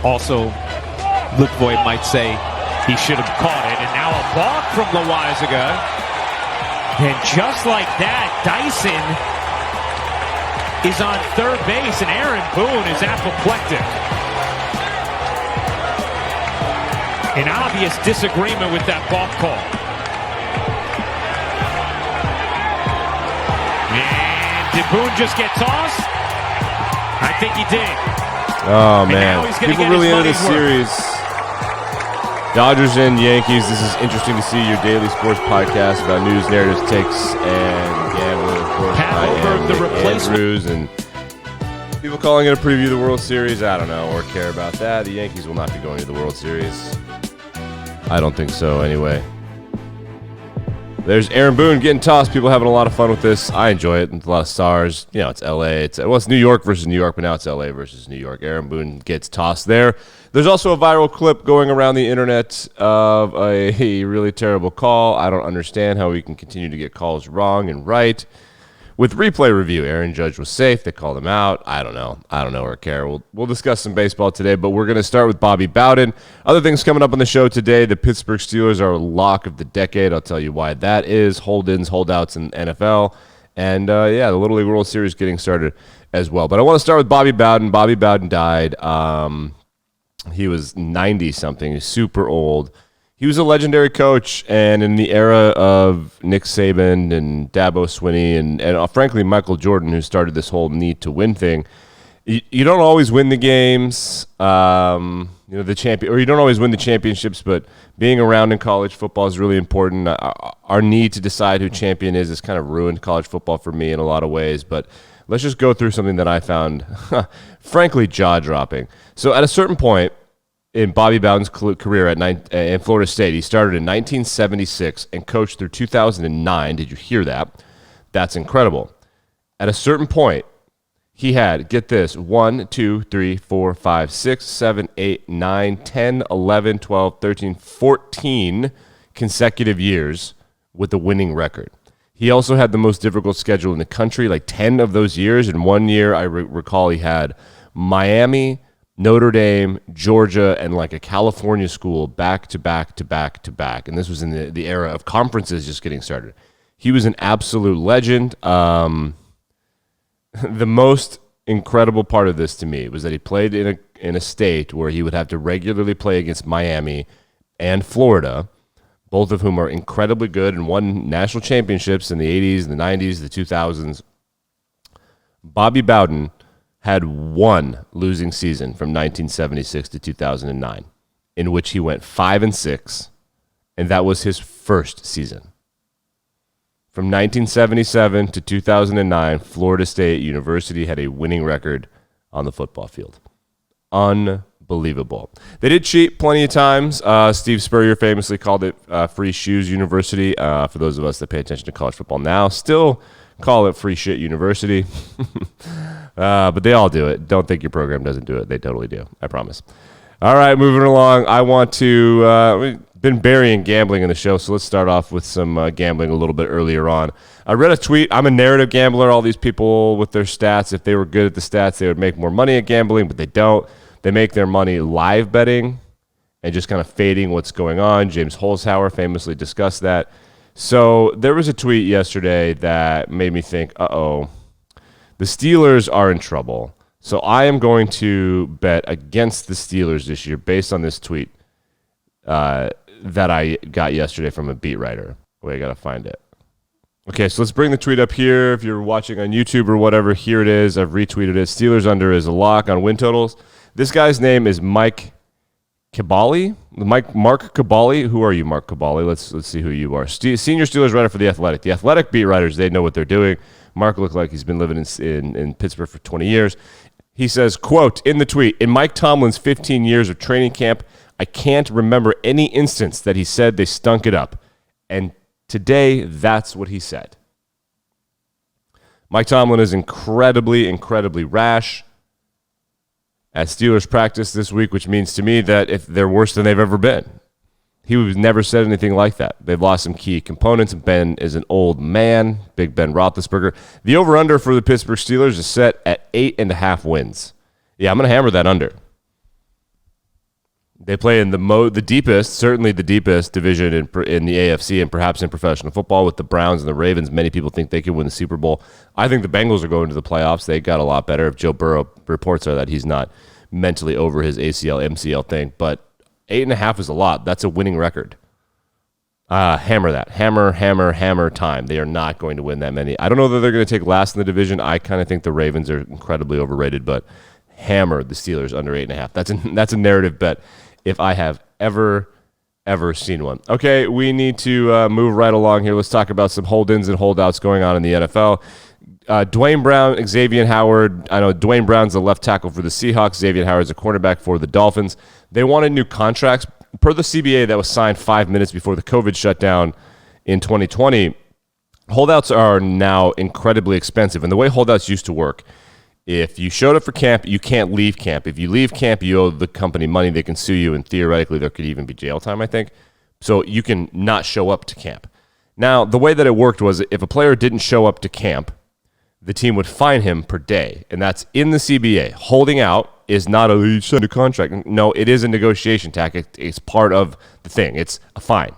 Also, Luke Voigt might say he should have caught it. And now a balk from Loizaga. And just like that, Dyson is on third base, and Aaron Boone is apoplectic. An obvious disagreement with that balk call. And did Boone just get tossed? I think he did. Oh, man. People really into this series. Dodgers and Yankees. This is interesting to see your daily sports podcast about news, narratives, takes, and gambling. Of course, I am Nick Andrews, and people calling it a preview of the World Series. I don't know or care about that. The Yankees will not be going to the World Series. I don't think so, anyway. There's Aaron Boone getting tossed. People having a lot of fun with this. I enjoy it. It's a lot of stars. You know, it's L.A. It's New York versus New York, but now it's L.A. versus New York. Aaron Boone gets tossed there. There's also a viral clip going around the internet of a really terrible call. I don't understand how we can continue to get calls wrong and right. With replay review, Aaron Judge was safe. They called him out. I don't know or care. We'll discuss some baseball today, but we're going to start with Bobby Bowden. Other things coming up on the show today. The Pittsburgh Steelers are a lock of the decade. I'll tell you why that is. Hold-ins, holdouts in NFL. And, the Little League World Series getting started as well. But I want to start with Bobby Bowden. Bobby Bowden died. He was 90-something. He's super old. He was a legendary coach, and in the era of Nick Saban and Dabo Swinney and frankly, Michael Jordan, who started this whole need to win thing, you don't always win the games, the champion, or you don't always win the championships, but being around in college football is really important. Our need to decide who champion is kind of ruined college football for me in a lot of ways, but let's just go through something that I found, frankly, jaw-dropping. So at a certain point, in Bobby Bowden's career in Florida State, he started in 1976 and coached through 2009. Did you hear that? That's incredible. At a certain point, he had, get this, 1, 2, 3, 4, 5, 6, 7, 8, 9, 10, 11, 12, 13, 14 consecutive years with a winning record. He also had the most difficult schedule in the country, like 10 of those years. In 1 year, I recall he had Miami, Notre Dame, Georgia, and like a California school back to back to back to back. And this was in the era of conferences just getting started. He was an absolute legend. The most incredible part of this to me was that he played in a state where he would have to regularly play against Miami and Florida, both of whom are incredibly good and won national championships in the 80s, the 90s, the 2000s. Bobby Bowden had one losing season from 1976 to 2009, in which he went 5-6, and that was his first season. From 1977 to 2009, Florida State University had a winning record on the football field. Unbelievable. They did cheat plenty of times. Steve Spurrier famously called it Free Shoes University. For those of us that pay attention to college football now, still call it Free Shit University. But they all do it. Don't think your program doesn't do it. They totally do. I promise. All right, moving along. I want to we've been burying gambling in the show, so let's start off with some gambling a little bit earlier on. I read a tweet. I'm a narrative gambler. All these people with their stats, if they were good at the stats, they would make more money at gambling, but they don't. They make their money live betting and just kind of fading what's going on. James Holzhauer famously discussed that. So there was a tweet yesterday that made me think, the Steelers are in trouble. So I am going to bet against the Steelers this year based on this tweet that I got yesterday from a beat writer. Wait, I got to find it. Okay, so let's bring the tweet up here. If you're watching on YouTube or whatever, here it is. I've retweeted it. Steelers under is a lock on win totals. This guy's name is Mike Cabali. Mark Cabali. Who are you, Mark Cabali? Let's see who you are. Senior Steelers writer for The Athletic. The Athletic beat writers, they know what they're doing. Mark looked like he's been living in Pittsburgh for 20 years. He says, quote, in the tweet, in Mike Tomlin's 15 years of training camp, I can't remember any instance that he said they stunk it up. And today, that's what he said. Mike Tomlin is incredibly, incredibly rash at Steelers practice this week, which means to me that if they're worse than they've ever been. He was never said anything like that. They've lost some key components. Ben is an old man, Big Ben Roethlisberger. The over-under for the Pittsburgh Steelers is set at 8.5 wins. Yeah, I'm going to hammer that under. They play in the deepest, certainly the deepest division in the AFC and perhaps in professional football with the Browns and the Ravens. Many people think they could win the Super Bowl. I think the Bengals are going to the playoffs. They got a lot better. If Joe Burrow, reports are that he's not mentally over his ACL, MCL thing. But 8.5 is a lot. That's a winning record. Hammer that. Hammer time. They are not going to win that many. I don't know that they're going to take last in the division. I kind of think the Ravens are incredibly overrated, but hammer the Steelers under 8.5. That's a narrative bet if I have ever seen one. Okay, we need to move right along here. Let's talk about some hold-ins and holdouts going on in the NFL. Dwayne Brown, Xavier Howard. I know Dwayne Brown's the left tackle for the Seahawks. Xavier Howard's a cornerback for the Dolphins. They wanted new contracts. Per the CBA that was signed 5 minutes before the COVID shutdown in 2020, holdouts are now incredibly expensive. And the way holdouts used to work, if you showed up for camp, you can't leave camp. If you leave camp, you owe the company money. They can sue you, and theoretically, there could even be jail time, I think. So you can not show up to camp. Now, the way that it worked was if a player didn't show up to camp, the team would fine him per day, and that's in the CBA. Holding out is not you signed a contract. No, it is a negotiation tactic. It's part of the thing. It's a fine.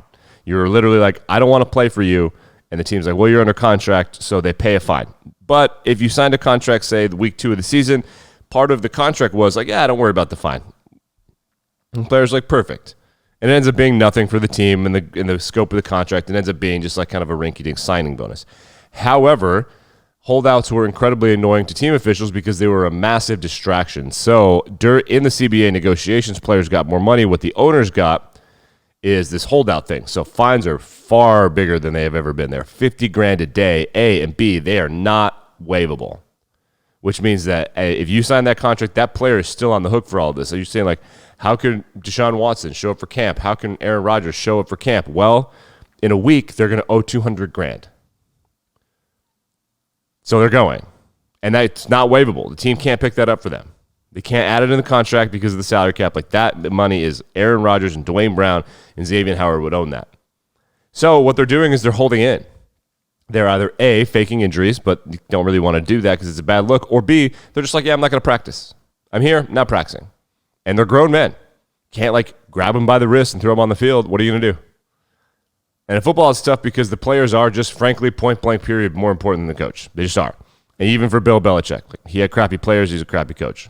You're literally like, I don't want to play for you, and the team's like, well, you're under contract, so they pay a fine. But if you signed a contract, say, the week 2 of the season, part of the contract was like, yeah, don't worry about the fine. And the player's like, perfect. And it ends up being nothing for the team in the scope of the contract. It ends up being just like kind of a rinky-dink signing bonus. However, holdouts were incredibly annoying to team officials because they were a massive distraction. So in the CBA negotiations, players got more money. What the owners got is this holdout thing. So fines are far bigger than they have ever been. They're $50,000 a day, A, and B, they are not waivable, which means that if you sign that contract, that player is still on the hook for all of this. So you're saying, like, how can Deshaun Watson show up for camp? How can Aaron Rodgers show up for camp? Well, in a week, they're going to owe $200,000. So they're going. And that's not waivable. The team can't pick that up for them. They can't add it in the contract because of the salary cap. Like that, the money is Aaron Rodgers and Dwayne Brown and Xavier Howard would own that. So what they're doing is they're holding in. They're either A, faking injuries, but you don't really want to do that because it's a bad look, or B, they're just like, yeah, I'm not going to practice. I'm here, not practicing. And they're grown men. Can't like grab them by the wrist and throw them on the field. What are you going to do? And in football, it's tough because the players are just, frankly, point blank period, more important than the coach. They just are. And even for Bill Belichick, like, he had crappy players. He's a crappy coach.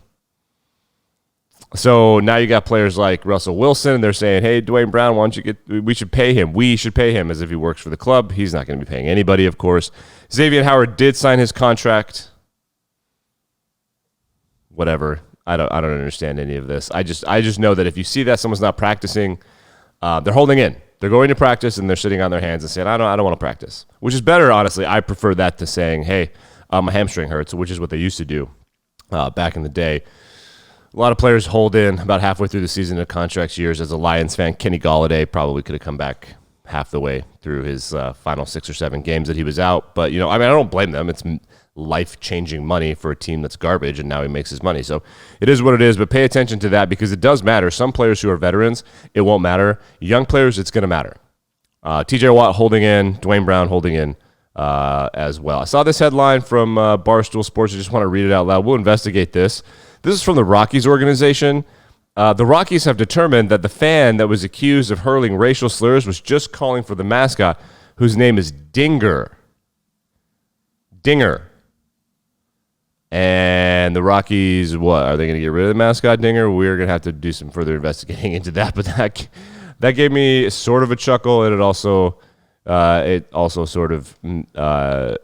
So now you got players like Russell Wilson, and they're saying, hey, Dwayne Brown, why don't you we should pay him. We should pay him as if he works for the club. He's not going to be paying anybody, of course. Xavier Howard did sign his contract. Whatever. I don't understand any of this. I just know that if you see that someone's not practicing, they're holding in. They're going to practice, and they're sitting on their hands and saying, I don't want to practice, which is better, honestly. I prefer that to saying, hey, my hamstring hurts, which is what they used to do back in the day. A lot of players hold in about halfway through the season of contract years. As a Lions fan, Kenny Golladay probably could have come back half the way through his final 6 or 7 games that he was out. But, I don't blame them. It's life-changing money for a team that's garbage, and now he makes his money. So it is what it is, but pay attention to that because it does matter. Some players who are veterans, it won't matter. Young players, it's going to matter. TJ Watt holding in, Dwayne Brown holding in as well. I saw this headline from Barstool Sports. I just want to read it out loud. We'll investigate this. This is from the Rockies organization. The Rockies have determined that the fan that was accused of hurling racial slurs was just calling for the mascot, whose name is Dinger. And the Rockies, what? Are they going to get rid of the mascot Dinger? We're going to have to do some further investigating into that. But that gave me sort of a chuckle, and it also sort of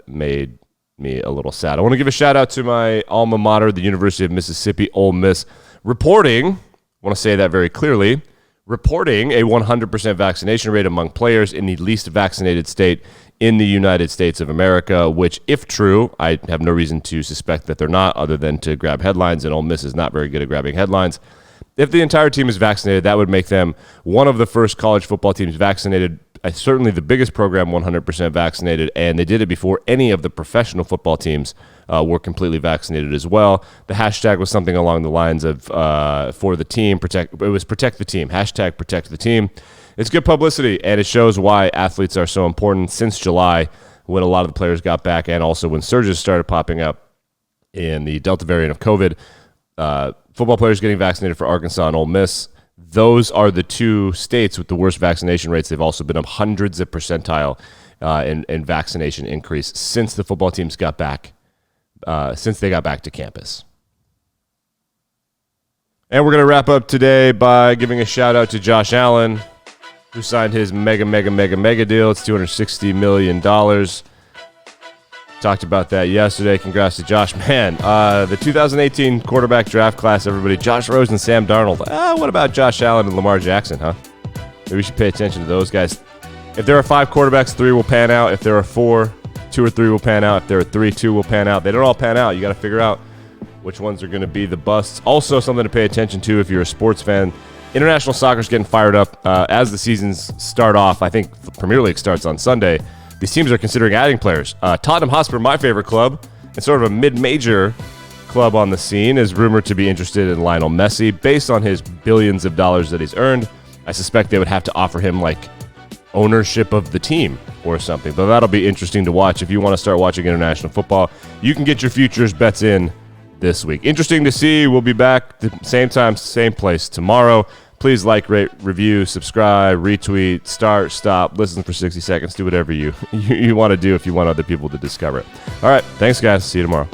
made me a little sad. I want to give a shout out to my alma mater, the University of Mississippi, Ole Miss, reporting, I want to say that very clearly, reporting a 100% vaccination rate among players in the least vaccinated state in the United States of America, which, if true, I have no reason to suspect that they're not, other than to grab headlines, and Ole Miss is not very good at grabbing headlines. If the entire team is vaccinated, that would make them one of the first college football teams vaccinated, certainly the biggest program 100% vaccinated, and they did it before any of the professional football teams were completely vaccinated as well. The hashtag was something along the lines of for the team, protect the team, hashtag protect the team. It's good publicity, and it shows why athletes are so important since July when a lot of the players got back, and also when surges started popping up in the Delta variant of COVID. Football players getting vaccinated for Arkansas and Ole Miss. those are the two states with the worst vaccination rates. They've also been up hundreds of percentile in vaccination increase since the football teams got back, since they got back to campus. And we're going to wrap up today by giving a shout out to Josh Allen, who signed his mega deal. It's $260 million. Talked about that yesterday. Congrats to Josh. Man, the 2018 quarterback draft class, everybody. Josh Rosen, Sam Darnold. What about Josh Allen and Lamar Jackson, huh? Maybe we should pay attention to those guys. If there are 5 quarterbacks, 3 will pan out. If there are 4, 2 or 3 will pan out. If there are 3, 2 will pan out. They don't all pan out. You got to figure out which ones are going to be the busts. Also, something to pay attention to if you're a sports fan. International soccer is getting fired up as the seasons start off. I think the Premier League starts on Sunday. These teams are considering adding players. Tottenham Hotspur, my favorite club, and sort of a mid-major club on the scene, is rumored to be interested in Lionel Messi. Based on his billions of dollars that he's earned, I suspect they would have to offer him like ownership of the team or something. But that'll be interesting to watch. If you want to start watching international football, you can get your futures bets in this week. Interesting to see. We'll be back the same time, same place tomorrow. Please like, rate, review, subscribe, retweet, start, stop, listen for 60 seconds. Do whatever you want to do if you want other people to discover it. All right. Thanks, guys. See you tomorrow.